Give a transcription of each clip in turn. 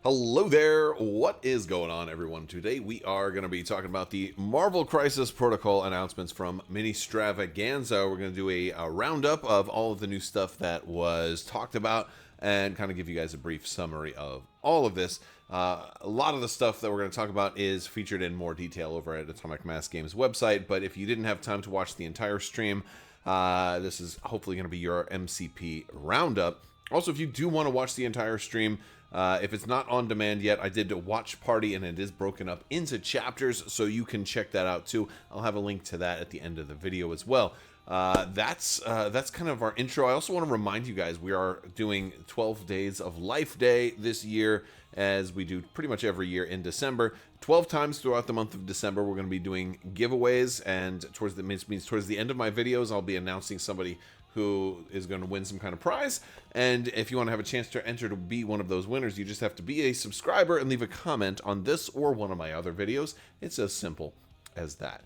Hello there, what is going on everyone? Today we are going to be talking about the Marvel Crisis Protocol announcements from Ministravaganza. We're going to do a roundup of all of the new stuff that was talked about and kind of give you guys a brief summary of all of this. A lot of the stuff that we're going to talk about is featured in more detail over at Atomic Mass Games website, but if you didn't have time to watch the entire stream, this is hopefully going to be your MCP roundup. Also, if you do want to watch the entire stream, if it's not on demand yet, I did a watch party and it is broken up into chapters, so you can check that out too. I'll have a link to that at the end of the video as well. That's kind of our intro. I also want to remind you guys we are doing 12 Days of Life Day this year, as we do pretty much every year in December. 12 times throughout the month of December, we're going to be doing giveaways, and towards the end of my videos, I'll be announcing somebody who is going to win some kind of prize. And if you want to have a chance to enter to be one of those winners, you just have to be a subscriber and leave a comment on this or one of my other videos. It's as simple as that.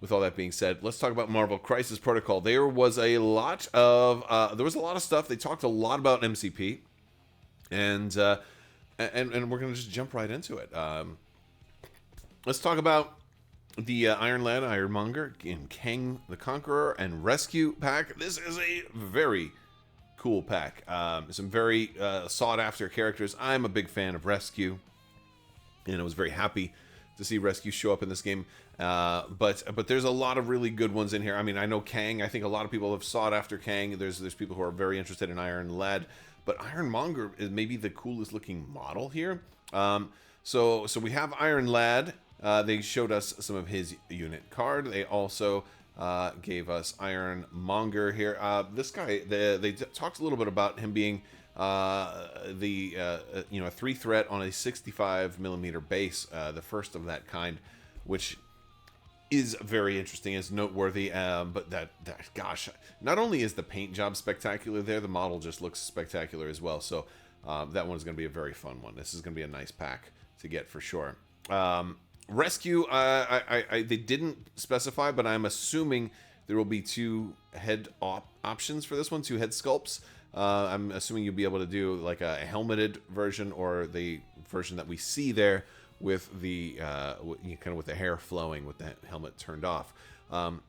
With all that being said, let's talk about Marvel Crisis Protocol. There was a lot of stuff. They talked a lot about MCP, and we're going to just jump right into it. Let's talk about the Iron Lad, Ironmonger, and Kang the Conqueror and Rescue pack. This is a very cool pack. Some very sought-after characters. I'm a big fan of Rescue, and I was very happy to see Rescue show up in this game. But there's a lot of really good ones in here. I mean, I know Kang. I think a lot of people have sought after Kang. There's people who are very interested in Iron Lad, but Ironmonger is maybe the coolest looking model here. So we have Iron Lad. They showed us some of his unit card. They also gave us Ironmonger here. This guy, they talked a little bit about him being a 3 threat on a 65mm base, the first of that kind, which is very interesting, is noteworthy. But gosh, not only is the paint job spectacular there, the model just looks spectacular as well. So that one's going to be a very fun one. This is going to be a nice pack to get for sure. Rescue, they didn't specify, but I'm assuming there will be two head options for this one, two head sculpts. I'm assuming you'll be able to do like a helmeted version or the version that we see there with the kind of with the hair flowing with the helmet turned off. I'm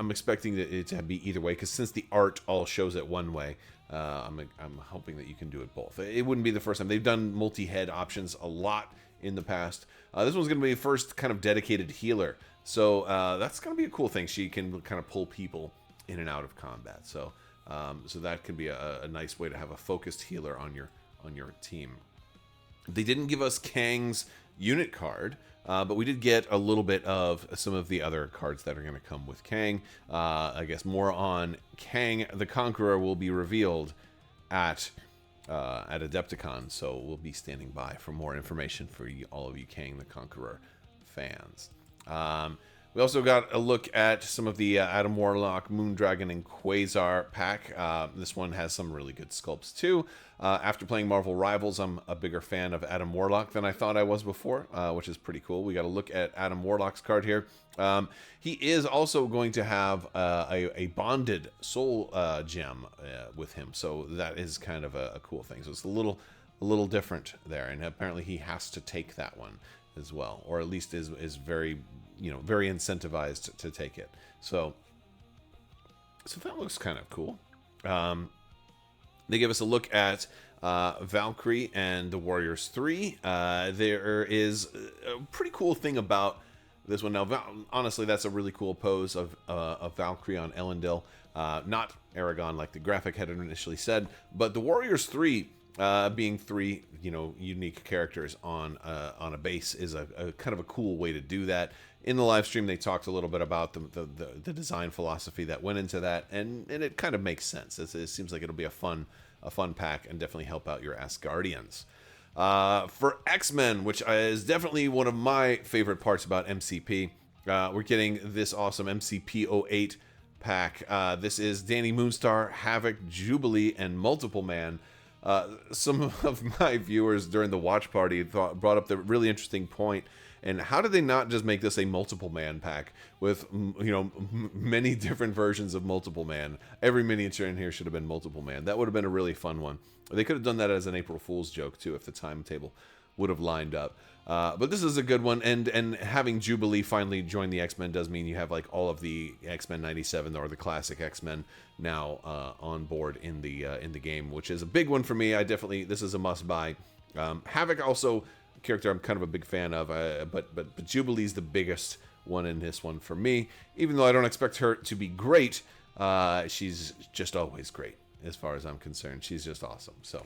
expecting it to be either way, because since the art all shows it one way, I'm hoping that you can do it both. It wouldn't be the first time. They've done multi-head options a lot in the past. This one's going to be the first kind of dedicated healer, so that's going to be a cool thing. She can kind of pull people in and out of combat, so that could be a nice way to have a focused healer on your team. They didn't give us Kang's unit card, but we did get a little bit of some of the other cards that are going to come with Kang. I guess more on Kang the Conqueror will be revealed at Adepticon, so we'll be standing by for more information for all of you Kang the Conqueror fans. We also got a look at some of the Adam Warlock, Moondragon, and Quasar pack. This one has some really good sculpts too. After playing Marvel Rivals, I'm a bigger fan of Adam Warlock than I thought I was before, which is pretty cool. We got a look at Adam Warlock's card here. He is also going to have a bonded soul gem with him, so that is kind of a cool thing. So it's a little different there, and apparently he has to take that one as well, or at least is very very incentivized to take it. So that looks kind of cool. They give us a look at Valkyrie and the Warriors 3. There is a pretty cool thing about this one. Now, honestly, that's a really cool pose of Valkyrie on Elendil. Not Aragon like the graphic had initially said, but the Warriors 3 being 3 unique characters on a base is a kind of a cool way to do that. In the live stream, they talked a little bit about the design philosophy that went into that, and it kind of makes sense. It seems like it'll be a fun pack and definitely help out your Asgardians. For X-Men, which is definitely one of my favorite parts about MCP, we're getting this awesome MCP 08 pack. This is Danny Moonstar, Havoc, Jubilee, and Multiple Man. Some of my viewers during the watch party brought up the really interesting point. And how did they not just make this a multiple man pack with, many different versions of multiple man? Every miniature in here should have been multiple man. That would have been a really fun one. They could have done that as an April Fool's joke too, if the timetable would have lined up. But this is a good one, and having Jubilee finally join the X-Men does mean you have like all of the X-Men 97 or the classic X-Men now on board in the game, which is a big one for me. This is a must buy. Havoc also a character I'm kind of a big fan of, but Jubilee's the biggest one in this one for me. Even though I don't expect her to be great, she's just always great as far as I'm concerned. She's just awesome. So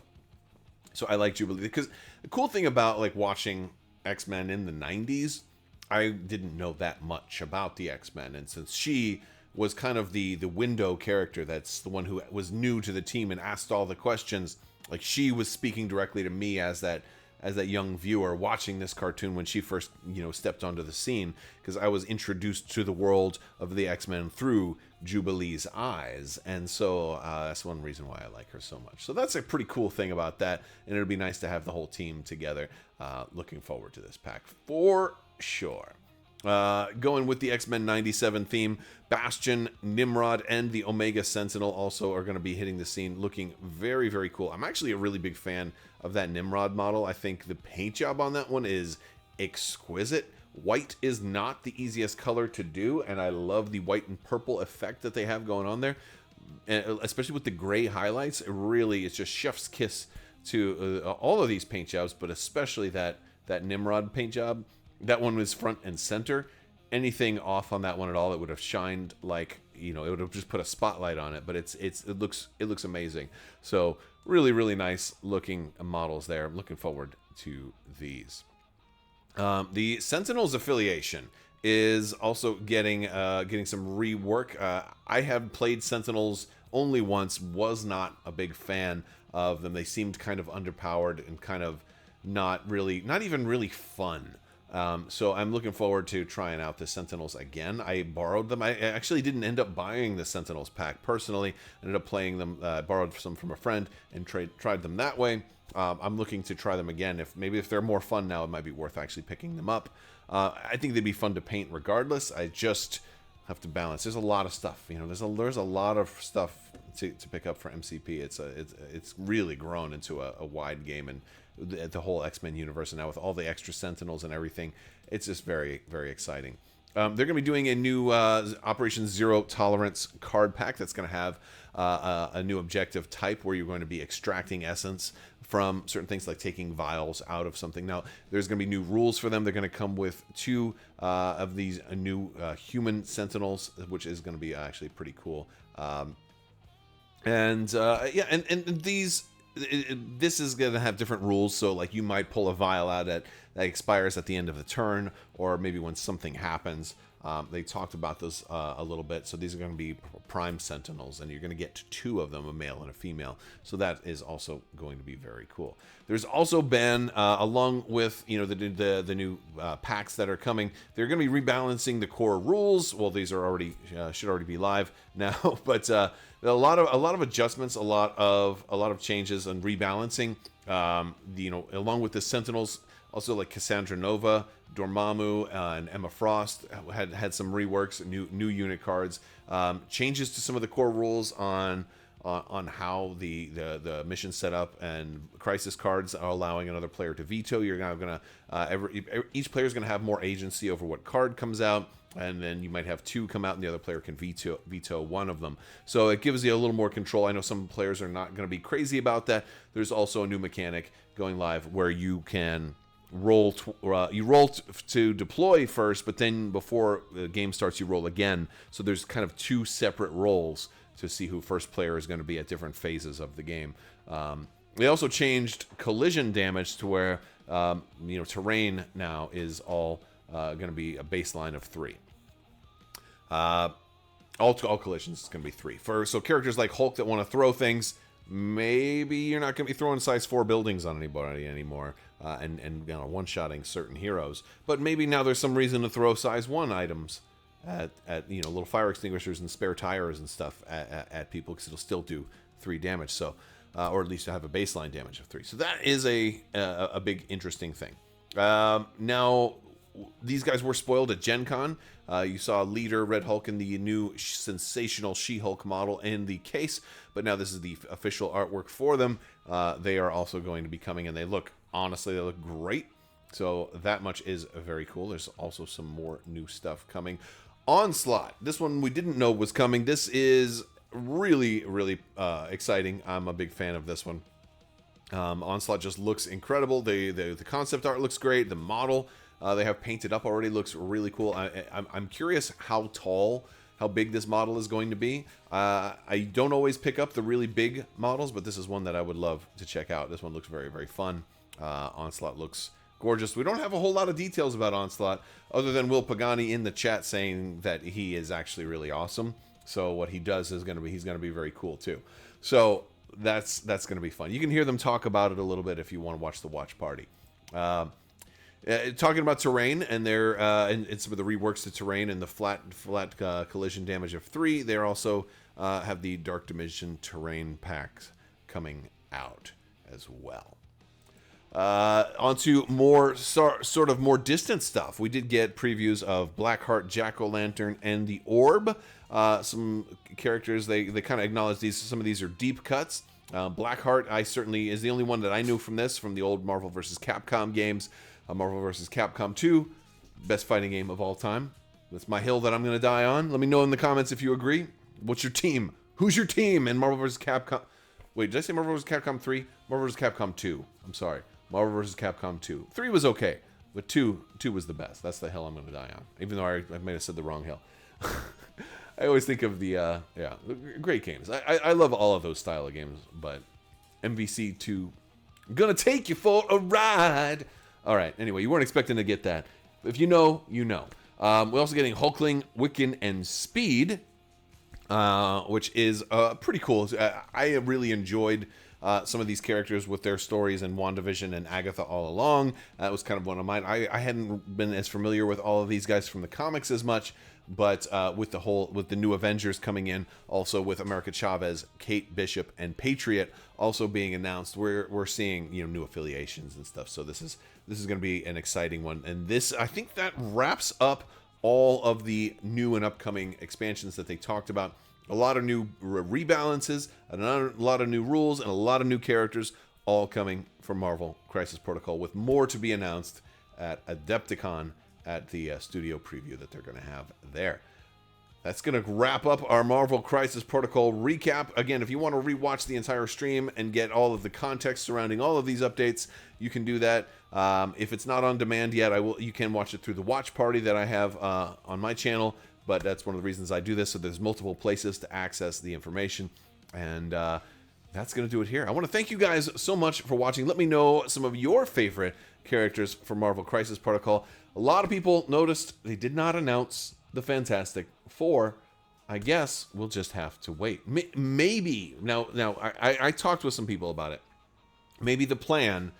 I like Jubilee because the cool thing about like watching X-Men in the 90s, I didn't know that much about the X-Men, and since she was kind of the window character, that's the one who was new to the team and asked all the questions, like she was speaking directly to me as that young viewer watching this cartoon when she first stepped onto the scene, because I was introduced to the world of the X-Men through Jubilee's eyes, and so that's one reason why I like her so much. So that's a pretty cool thing about that, and it'll be nice to have the whole team together. Looking forward to this pack for sure. Going with the X-Men 97 theme, Bastion, Nimrod, and the Omega Sentinel also are going to be hitting the scene, looking very, very cool. I'm actually a really big fan of that Nimrod model. I think the paint job on that one is exquisite. White is not the easiest color to do, and I love the white and purple effect that they have going on there, and especially with the gray highlights. It's just chef's kiss to all of these paint jobs, but especially that Nimrod paint job. That one was front and center. Anything off on that one at all, it would have shined like, it would have just put a spotlight on it. But it looks amazing. So really, really nice looking models there. I'm looking forward to these. The Sentinels affiliation is also getting some rework. I have played Sentinels only once, was not a big fan of them. They seemed kind of underpowered and kind of not even really fun. So I'm looking forward to trying out the Sentinels again. I borrowed them. I actually didn't end up buying the Sentinels pack personally. I ended up playing them, borrowed some from a friend and tried them that way. I'm looking to try them again. If they're more fun now, it might be worth actually picking them up. I think they'd be fun to paint regardless. I just have to balance. There's a lot of stuff. There's a lot of stuff to pick up for MCP. It's really grown into a wide game, and the whole X-Men universe, and now with all the extra Sentinels and everything, it's just very, very exciting. They're going to be doing a new Operation Zero Tolerance card pack that's going to have a new objective type where you're going to be extracting essence from certain things, like taking vials out of something. Now, there's going to be new rules for them. They're going to come with 2 of these new human Sentinels, which is going to be actually pretty cool. This is going to have different rules. So, like, you might pull a vial out that expires at the end of the turn, or maybe when something happens. They talked about this a little bit. So these are going to be prime Sentinels, and you're going to get 2 of them, a male and a female. So that is also going to be very cool. There's also been, along with the new packs that are coming, they're going to be rebalancing the core rules. Well, these are should already be live now, but a lot of adjustments, a lot of changes and rebalancing. Along with the Sentinels, also like Cassandra Nova, Dormammu, and Emma Frost had some reworks, new unit cards, changes to some of the core rules on how the mission setup, and crisis cards are allowing another player to veto. You're now gonna each player is gonna have more agency over what card comes out, and then you might have 2 come out, and the other player can veto one of them. So it gives you a little more control. I know some players are not going to be crazy about that. There's also a new mechanic going live where you can roll to deploy first, but then before the game starts you roll again. So there's kind of 2 separate rolls to see who first player is going to be at different phases of the game. They also changed collision damage to where terrain now is all going to be a baseline of 3. All collisions is going to be 3. So characters like Hulk that want to throw things, maybe you're not going to be throwing size 4 buildings on anybody anymore, and one-shotting certain heroes. But maybe now there's some reason to throw size 1 items at little fire extinguishers and spare tires and stuff at people, because it'll still do 3 damage. So, or at least have a baseline damage of 3. So that is a big interesting thing. Now, these guys were spoiled at Gen Con. You saw Leader, Red Hulk, and the new sensational She-Hulk model in the case, but now this is the official artwork for them. They are also going to be coming, and they look honestly, they look great. So that much is very cool. There's also some more new stuff coming. Onslaught. This one we didn't know was coming. This is really, really exciting. I'm a big fan of this one. Onslaught just looks incredible. The concept art looks great. The model they have painted up already looks really cool. I'm curious how tall, how big this model is going to be. I don't always pick up the really big models, but this is one that I would love to check out. This one looks very, very fun. Onslaught looks gorgeous. We don't have a whole lot of details about Onslaught, other than Will Pagani in the chat saying that he is actually really awesome. So what he does is he's gonna be very cool too. So that's gonna be fun. You can hear them talk about it a little bit if you want to watch the watch party. Talking about terrain, and and some of the reworks to terrain and the flat collision damage of 3. They also have the Dark Dimension terrain packs coming out as well. Onto more sort of more distant stuff. We did get previews of Blackheart, Jack-O-Lantern, and the Orb. Some characters, they kind of acknowledge these. Some of these are deep cuts. Blackheart, is the only one that I knew from the old Marvel vs. Capcom games. Marvel vs. Capcom 2, best fighting game of all time. That's my hill that I'm going to die on. Let me know in the comments if you agree. What's your team? Who's your team in Marvel vs. Capcom? Wait, did I say Marvel vs. Capcom 3? Marvel vs. Capcom 2. I'm sorry. Marvel vs. Capcom 2. 3 was okay, but 2 was the best. That's the hill I'm going to die on, even though I might have said the wrong hill. I always think of the great games. I love all of those style of games, but MVC 2, gonna take you for a ride. All right, anyway, you weren't expecting to get that. If you know, you know. We're also getting Hulkling, Wiccan, and Speed, which is pretty cool. I really enjoyed some of these characters with their stories in WandaVision and Agatha all along. That was kind of one of mine. I hadn't been as familiar with all of these guys from the comics as much, but with the new Avengers coming in, also with America Chavez, Kate Bishop, and Patriot also being announced, we're seeing new affiliations and stuff. So this is going to be an exciting one, and this, I think, that wraps up all of the new and upcoming expansions that they talked about. A lot of new rebalances, a lot of new rules, and a lot of new characters, all coming from Marvel Crisis Protocol, with more to be announced at Adepticon at the studio preview that they're going to have there. That's going to wrap up our Marvel Crisis Protocol recap. Again, if you want to rewatch the entire stream and get all of the context surrounding all of these updates, you can do that. If it's not on demand yet, you can watch it through the watch party that I have on my channel. But that's one of the reasons I do this, so there's multiple places to access the information. And that's going to do it here. I want to thank you guys so much for watching. Let me know some of your favorite characters from Marvel Crisis Protocol. A lot of people noticed they did not announce the Fantastic Four. I guess we'll just have to wait. Maybe. Now I talked with some people about it. Maybe the plan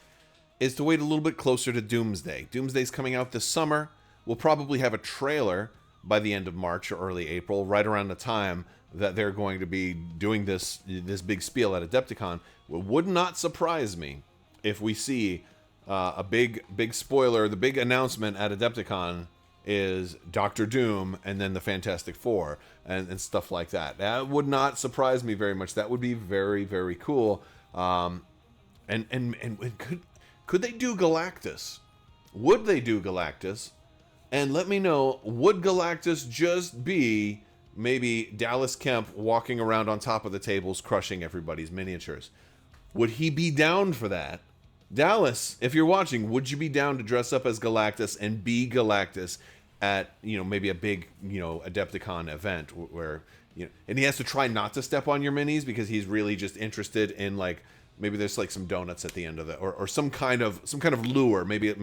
is to wait a little bit closer to Doomsday. Doomsday's coming out this summer. We'll probably have a trailer by the end of March or early April, right around the time that they're going to be doing this big spiel at Adepticon. It would not surprise me if we see a big spoiler. The big announcement at Adepticon is Doctor Doom and then the Fantastic Four and stuff like that. That would not surprise me very much. That would be very, very cool. And could they do Galactus? Would they do Galactus? And let me know, would Galactus just be maybe Dallas Kemp walking around on top of the tables crushing everybody's miniatures? Would he be down for that? Dallas, if you're watching, would you be down to dress up as Galactus and be Galactus at, maybe a big, Adepticon event where, and he has to try not to step on your minis because he's really just interested in, like, maybe there's like some donuts at the end of it, or some kind of lure. Maybe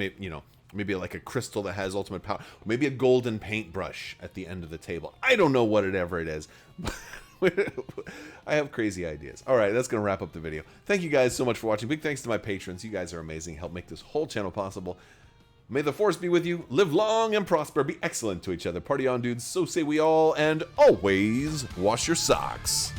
maybe like a crystal that has ultimate power. Maybe a golden paintbrush at the end of the table. I don't know whatever it is. I have crazy ideas. All right, that's going to wrap up the video. Thank you guys so much for watching. Big thanks to my patrons. You guys are amazing. Help make this whole channel possible. May the force be with you. Live long and prosper. Be excellent to each other. Party on, dudes. So say we all. And always wash your socks.